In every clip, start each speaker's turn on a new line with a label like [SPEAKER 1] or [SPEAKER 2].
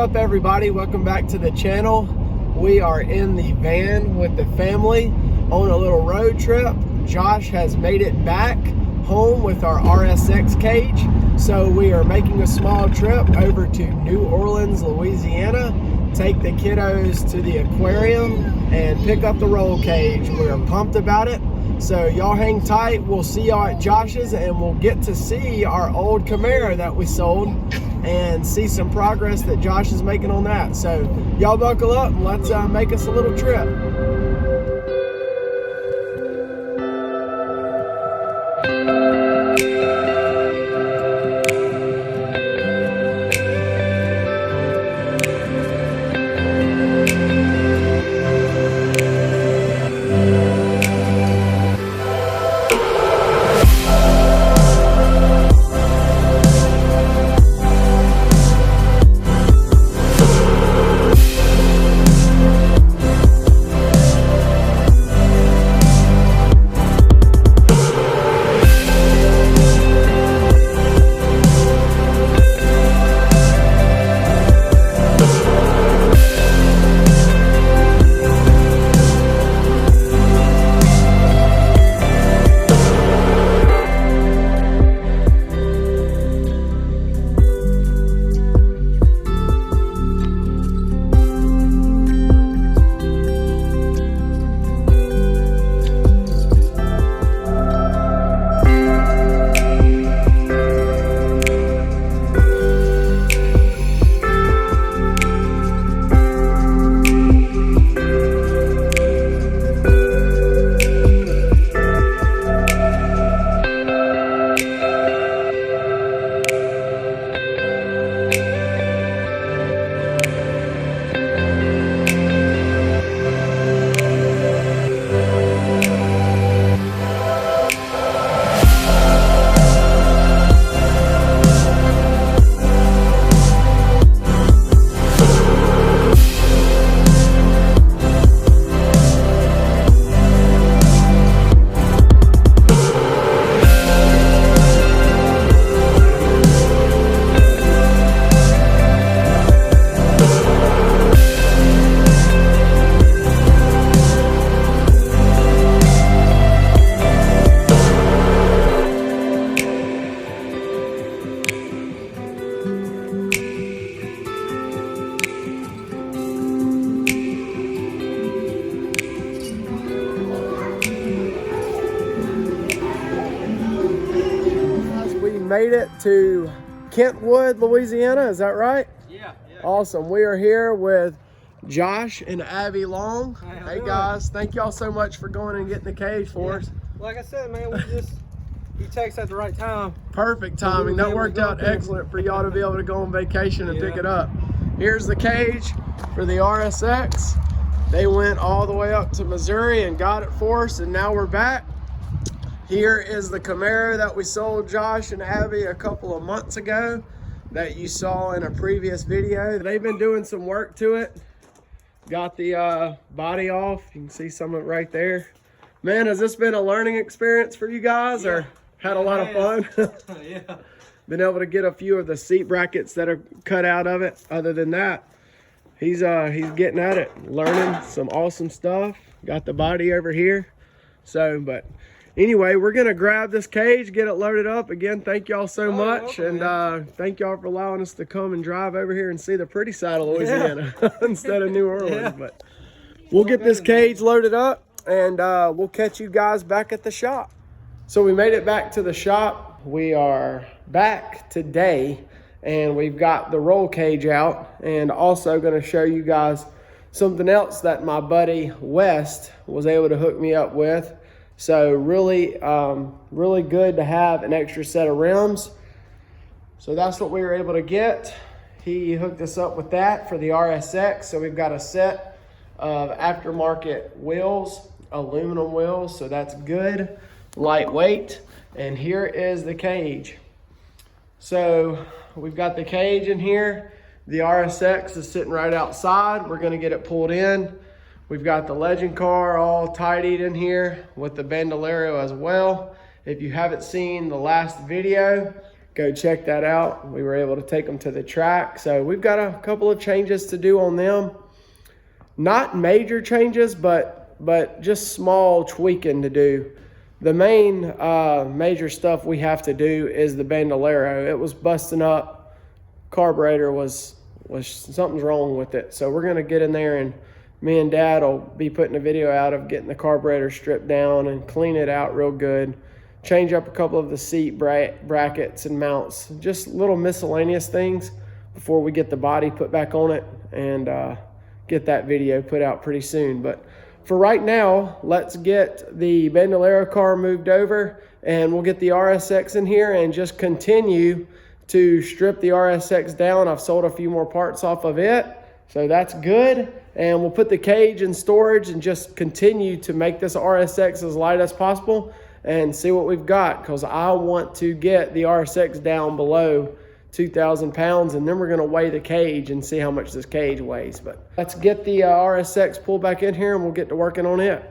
[SPEAKER 1] up, everybody? Welcome back to the channel. We are in the van with the family on a little road trip. Josh has made it back home with our RSX cage, so we are making a small trip over to New Orleans, Louisiana, take the kiddos to the aquarium and pick up the roll cage. We're pumped about it, so y'all hang tight. We'll see y'all at Josh's and we'll get to see our old Camaro that we sold and see some progress that Josh is making on that. So y'all buckle up and let's make us a little trip. Made it to Kentwood, Louisiana. Is that right?
[SPEAKER 2] Yeah.
[SPEAKER 1] Awesome. We are here with Josh and Abby Long. Hey guys, thank y'all so much for going and getting the cage for us.
[SPEAKER 2] Like I said, man, you text at the right time.
[SPEAKER 1] Perfect timing. That worked out excellent for y'all to be able to go on vacation and pick it up. Here's the cage for the RSX. They went all the way up to Missouri and got it for us, and now we're back. Here is the Camaro that we sold Josh and Abby a couple of months ago that you saw in a previous video. They've been doing some work to it. Got the body off. You can see some of it right there. Man, has this been a learning experience for you guys, or had a lot of fun?
[SPEAKER 2] Yeah.
[SPEAKER 1] Been able to get a few of the seat brackets that are cut out of it. Other than that, he's getting at it, learning some awesome stuff. Got the body over here. So, but anyway, we're gonna grab this cage, get it loaded up. Again, thank y'all so much, and thank y'all for allowing us to come and drive over here and see the pretty side of Louisiana instead of New Orleans. But we'll get this cage loaded up, and we'll catch you guys back at the shop. So we made it back to the shop. We are back today, and we've got the roll cage out, and also going to show you guys something else that my buddy West was able to hook me up with. So really, really good to have an extra set of rims. So that's what we were able to get. He hooked us up with that for the RSX. So we've got a set of aftermarket wheels, aluminum wheels. So that's good, lightweight. And here is the cage. So we've got the cage in here. The RSX is sitting right outside. We're gonna get it pulled in. We've got the Legend car all tidied in here with the Bandolero as well. If you haven't seen the last video, go check that out. We were able to take them to the track. So we've got a couple of changes to do on them. Not major changes, but just small tweaking to do. The main major stuff we have to do is the bandolero. It was busting up. Carburetor was something's wrong with it. So we're gonna get in there, and me and Dad will be putting a video out of getting the carburetor stripped down and clean it out real good. Change up a couple of the seat brackets and mounts. Just little miscellaneous things before we get the body put back on it, and get that video put out pretty soon. But for right now, let's get the bandolero car moved over, and we'll get the RSX in here and just continue to strip the RSX down. I've sold a few more parts off of it, so that's good. And we'll put the cage in storage and just continue to make this RSX as light as possible and see what we've got, because I want to get the RSX down below 2,000 pounds, and then we're gonna weigh the cage and see how much this cage weighs. But let's get the RSX pulled back in here and we'll get to working on it.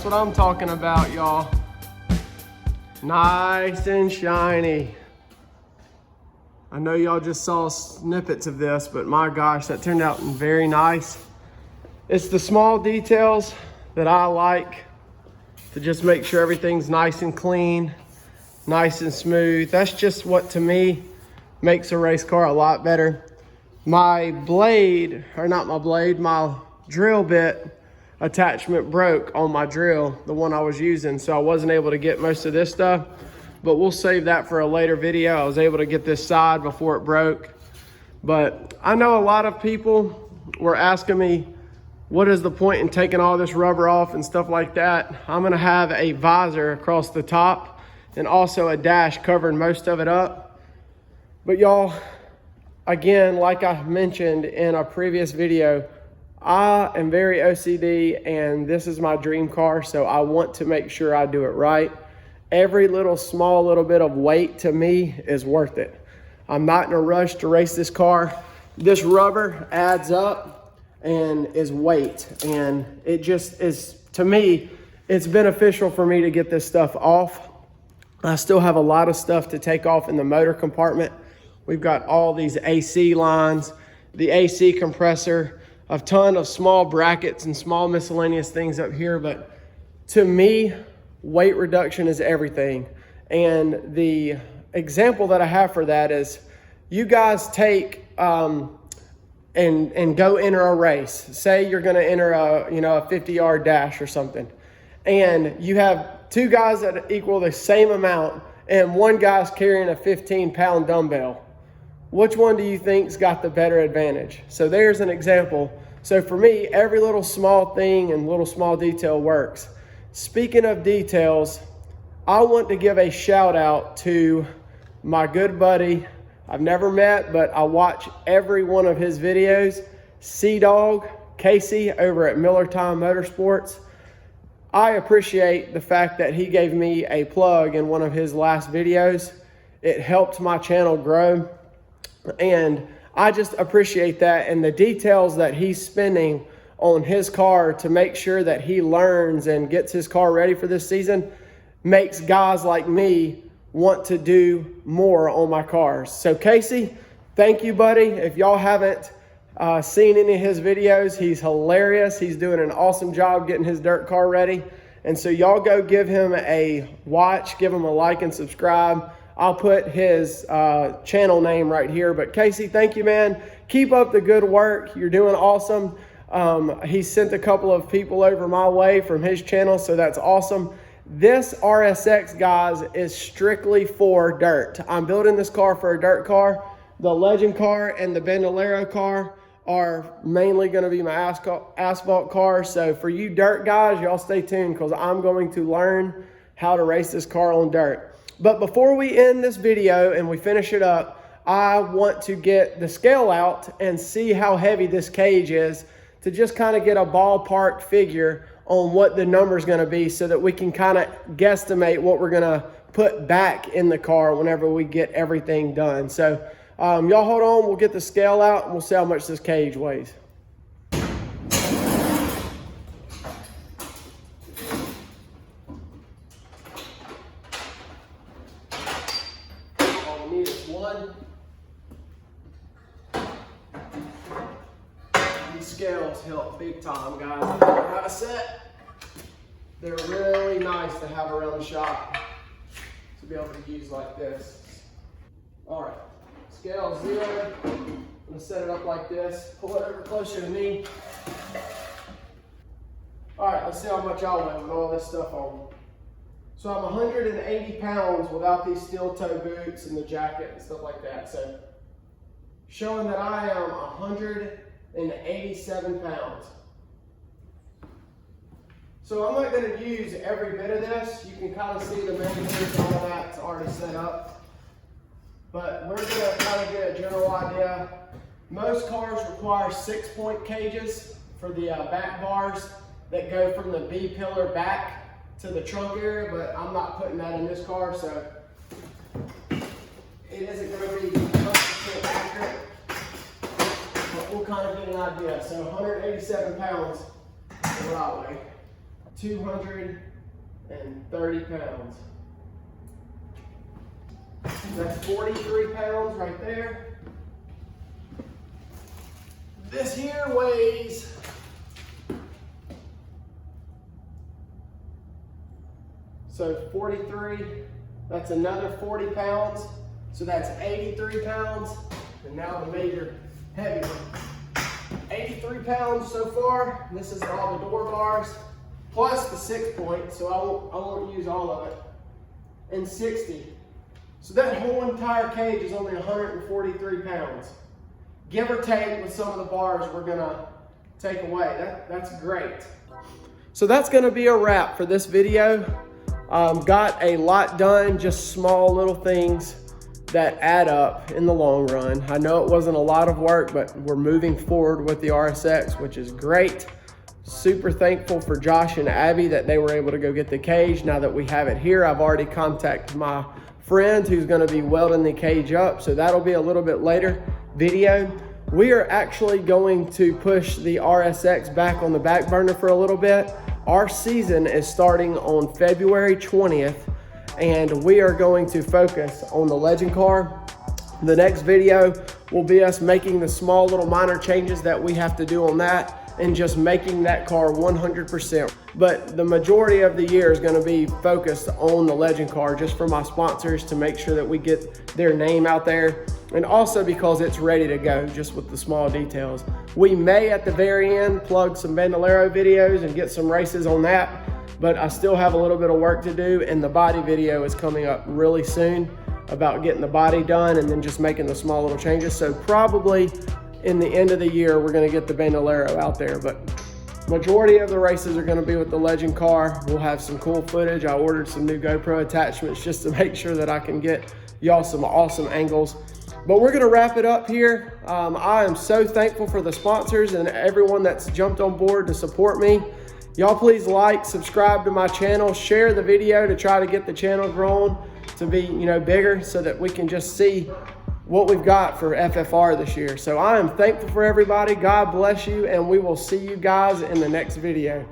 [SPEAKER 1] What I'm talking about, y'all. Nice and shiny. I know y'all just saw snippets of this, but my gosh, that turned out very nice. It's the small details that I like to just make sure everything's nice and clean, nice and smooth. That's just what, to me, makes a race car a lot better. My blade, or not my blade, my drill bit attachment broke on my drill, the one I was using, so I wasn't able to get most of this stuff, but we'll save that for a later video. I was able to get this side before it broke. But I know a lot of people were asking me, what is the point in taking all this rubber off and stuff like that? I'm gonna have a visor across the top and also a dash covering most of it up. But y'all, again, like I mentioned in a previous video, I am very OCD, and this is my dream car, so I want to make sure I do it right. every little small little bit of weight to me is worth it. I'm not in a rush to race this car. This rubber adds up and is weight, and it just is, to me, it's beneficial for me to get this stuff off. I still have a lot of stuff to take off in the motor compartment. We've got all these AC lines, the AC compressor, a ton of small brackets and small miscellaneous things up here. But to me, weight reduction is everything. And the example that I have for that is you guys take and go enter a race. Say you're going to enter a 50-yard dash or something, and you have two guys that equal the same amount, and one guy's carrying a 15-pound dumbbell. Which one do you think's got the better advantage? So there's an example. So for me, every little small thing and little small detail works. Speaking of details, I want to give a shout out to my good buddy. I've never met, but I watch every one of his videos. Sea-Dog, Casey over at Miller Time Motorsports. I appreciate the fact that he gave me a plug in one of his last videos. It helped my channel grow, and I just appreciate that, and the details that he's spending on his car to make sure that he learns and gets his car ready for this season makes guys like me want to do more on my cars. So Casey, thank you, buddy. If y'all haven't seen any of his videos, he's hilarious. He's doing an awesome job getting his dirt car ready. And so y'all go give him a watch, give him a like and subscribe. I'll put his channel name right here. But Casey, thank you, man. Keep up the good work. You're doing awesome. He sent a couple of people over my way from his channel, so that's awesome. This RSX, guys, is strictly for dirt. I'm building this car for a dirt car. The Legend car and the Bandolero car are mainly going to be my asphalt cars. So for you dirt guys, y'all stay tuned, because I'm going to learn how to race this car on dirt. But before we end this video and we finish it up, I want to get the scale out and see how heavy this cage is, to just kind of get a ballpark figure on what the number is going to be, so that we can kind of guesstimate what we're going to put back in the car whenever we get everything done. So y'all hold on, we'll get the scale out and we'll see how much this cage weighs. All we need is one. These scales help big time, guys. Like I said, they're really nice to have around the shop to be able to use like this. All right. Scale 0, I'm going to set it up like this, pull it over closer to me. All right, let's see how much I weigh with all this stuff on. So I'm 180 pounds without these steel toe boots and the jacket and stuff like that. So showing that I am 187 pounds. So I'm not going to use every bit of this. You can kind of see the magnitudes and all that's already set up. But we're going to kind of get a general idea. Most cars require 6-point cages for the back bars that go from the B pillar back to the trunk area, but I'm not putting that in this car, so it isn't going to be 100% accurate, but we'll kind of get an idea. So 187 pounds is what I weigh. 230 pounds. That's 43 pounds right there. This here weighs so 43, that's another 40 pounds. So that's 83 pounds. And now the major heavy one. 83 pounds so far. This is all the door bars, plus the 6-point, so I won't use all of it. And 60. So that whole entire cage is only 143 pounds. Give or take with some of the bars we're gonna take away. That's great. So that's gonna be a wrap for this video. Got a lot done, just small little things that add up in the long run. I know it wasn't a lot of work, but we're moving forward with the RSX, which is great. Super thankful for Josh and Abby that they were able to go get the cage. Now that we have it here, I've already contacted my friend who's going to be welding the cage up, so that'll be a little bit later video. We are actually going to push the RSX back on the back burner for a little bit. Our season is starting on February 20th, and we are going to focus on the legend car. The next video will be us making the small little minor changes that we have to do on that and just making that car 100%. But the majority of the year is going to be focused on the legend car, just for my sponsors to make sure that we get their name out there, and also because it's ready to go just with the small details. We may at the very end plug some Bandolero videos and get some races on that, but I still have a little bit of work to do, and the body video is coming up really soon about getting the body done and then just making the small little changes. So probably in the end of the year, we're gonna get the Bandolero out there, but majority of the races are gonna be with the legend car. We'll have some cool footage. I ordered some new GoPro attachments just to make sure that I can get y'all some awesome angles. But we're gonna wrap it up here. I am so thankful for the sponsors and everyone that's jumped on board to support me. Y'all please like, subscribe to my channel, share the video to try to get the channel grown to be, bigger, so that we can just see what we've got for FFR this year. So I am thankful for everybody. God bless you, and we will see you guys in the next video.